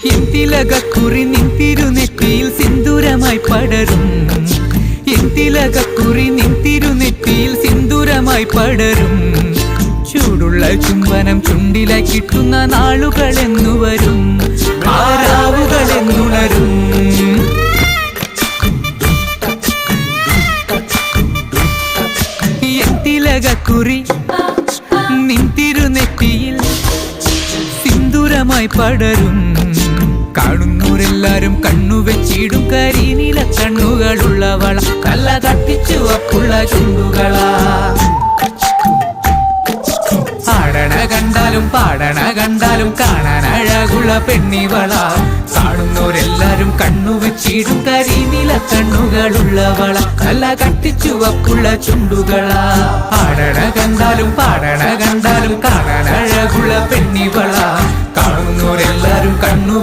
എന്തിലകക്കുറി നിന്തിരുനെറ്റിയിൽ സിന്ദൂരമായി പടരും. എന്തിലകക്കുറി നിന്തിരുനെറ്റിയിൽ സിന്ദൂരമായി പടരും. ചൂടുള്ള ചുംബനം ചുണ്ടിലായി കിട്ടുന്ന നാളുകളെന്നു വരും, ആരാവുകളെന്നുണരും. എന്തിലകക്കുറി നിന്തിരുനെറ്റിയിൽ സിന്ദൂരമായി പടരും. കാണുന്നവരെല്ലാരും കണ്ണുവെച്ചിടും കരിനീല കണ്ണുകളുള്ളവള, നല്ല കട്ടിച്ചുവപ്പുള്ള ചുണ്ടുകളാ. ആടണ കണ്ടാലും പാടണ കണ്ടാലും കാണാൻ അഴകുള്ള പെണ്ണിവള. കാണുന്നവരെല്ലാരും കണ്ണുവെച്ചിടും കരിനീല കണ്ണുകളുള്ളവള, നല്ല കട്ടിച്ചുവപ്പുള്ള ചുണ്ടുകളാ. ആടണ കണ്ടാലും പാടണ കണ്ടാലും കാണാൻ അഴകുള്ള പെണ്ണിവള. കാണുന്നവരെല്ലാരും കണ്ണു